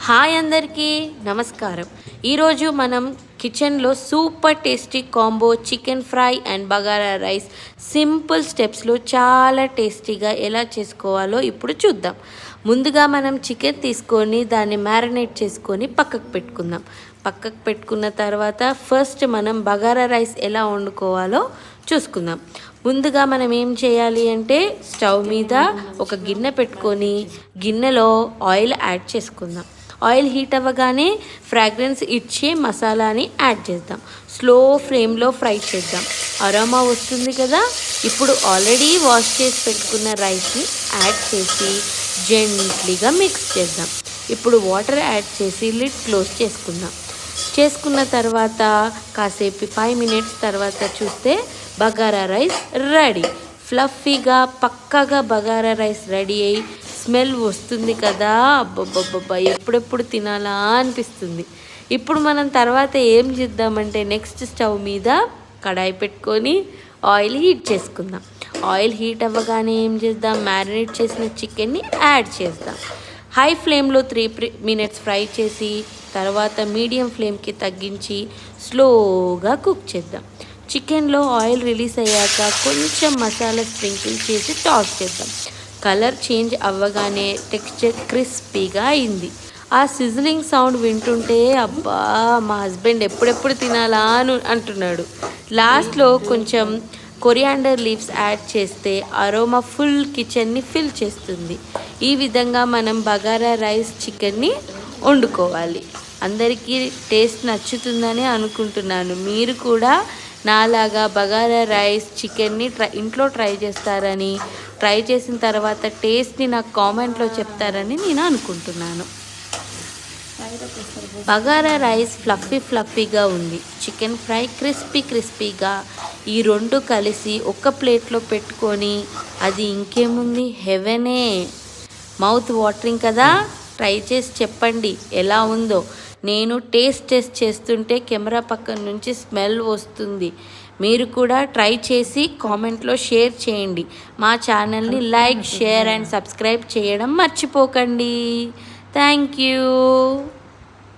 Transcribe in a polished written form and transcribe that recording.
Hi అందరికీ నమస్కారం. ఈరోజు మనం కిచెన్లో super tasty combo chicken fry and bagara rice simple స్టెప్స్లో చాలా టేస్టీగా ఎలా చేసుకోవాలో ఇప్పుడు చూద్దాం. ముందుగా మనం చికెన్ తీసుకొని దాన్ని మ్యారినేట్ చేసుకొని పక్కకు పెట్టుకుందాం. పక్కకు పెట్టుకున్న తర్వాత ఫస్ట్ మనం బగారా రైస్ ఎలా వండుకోవాలో చూసుకుందాం. ముందుగా మనం ఏం చేయాలి అంటే స్టవ్ మీద ఒక గిన్నె పెట్టుకొని గిన్నెలో ఆయిల్ యాడ్ చేసుకుందాం. ఆయిల్ హీట్ అవ్వగానే ఫ్రాగ్రెన్స్ ఇచ్చే మసాలాని యాడ్ చేద్దాం. స్లో ఫ్లేమ్లో ఫ్రై చేద్దాం. అరోమా వస్తుంది కదా. ఇప్పుడు ఆల్రెడీ వాష్ చేసి పెట్టుకున్న రైస్ని యాడ్ చేసి జెంట్లీగా మిక్స్ చేద్దాం. ఇప్పుడు వాటర్ యాడ్ చేసి లిడ్ క్లోజ్ చేసుకున్న తర్వాత కాసేపు 5 మినిట్స్ తర్వాత చూస్తే బగారా రైస్ రెడీ. ఫ్లఫీగా పక్కాగా బగారా రైస్ రెడీ అయ్యి స్మెల్ వస్తుంది కదా. అబ్బబ్బబ్బబ్బా, ఎప్పుడెప్పుడు తినాలా అనిపిస్తుంది. ఇప్పుడు మనం తర్వాత ఏం చేద్దామంటే నెక్స్ట్ స్టవ్ మీద కడాయి పెట్టుకొని ఆయిల్ హీట్ చేసుకుందాం. ఆయిల్ హీట్ అవ్వగానే ఏం చేద్దాం, మ్యారినేట్ చేసిన చికెన్ని యాడ్ చేద్దాం. హై ఫ్లేమ్లో 3 మినిట్స్ ఫ్రై చేసి తర్వాత మీడియం ఫ్లేమ్కి తగ్గించి స్లోగా కుక్ చేద్దాం. చికెన్లో ఆయిల్ రిలీజ్ అయ్యాక కొంచెం మసాలా స్ప్రింకిల్ చేసి టాస్ చేద్దాం. కలర్ చేంజ్ అవ్వగానే టెక్స్చర్ క్రిస్పీగా అయింది. ఆ సిజిలింగ్ సౌండ్ వింటుంటే అబ్బా మా హస్బెండ్ ఎప్పుడెప్పుడు తినాలా అని అంటున్నాడు. లాస్ట్లో కొంచెం కొరియాండర్ లీవ్స్ యాడ్ చేస్తే అరోమా ఫుల్ కిచెన్ని ఫిల్ చేస్తుంది. ఈ విధంగా మనం బగారా రైస్ చికెన్ని వండుకోవాలి. అందరికీ టేస్ట్ నచ్చుతుందని అనుకుంటున్నాను. మీరు కూడా నాలాగా బగారా రైస్ చికెన్ని ఇంట్లో ట్రై చేస్తారని, ట్రై చేసిన తర్వాత టేస్ట్ని నాకు కామెంట్లో చెప్తారని నేను అనుకుంటున్నాను. బగారా రైస్ ఫ్లఫీగా ఉంది. చికెన్ ఫ్రై క్రిస్పీగా. ఈ రెండు కలిసి ఒక ప్లేట్లో పెట్టుకొని అది ఇంకేముంది హెవెనే. మౌత్ వాటరింగ్ కదా. ట్రై చేసి చెప్పండి ఎలా ఉందో. నేను టేస్ట్ చేస్తుంటే కెమెరా పక్కన నుంచి స్మెల్ వస్తుంది. మీరు కూడా ట్రై చేసి కామెంట్లో షేర్ చేయండి. మా ఛానల్ని లైక్, షేర్ అండ్ సబ్స్క్రైబ్ చేయడం మర్చిపోకండి. Thank you.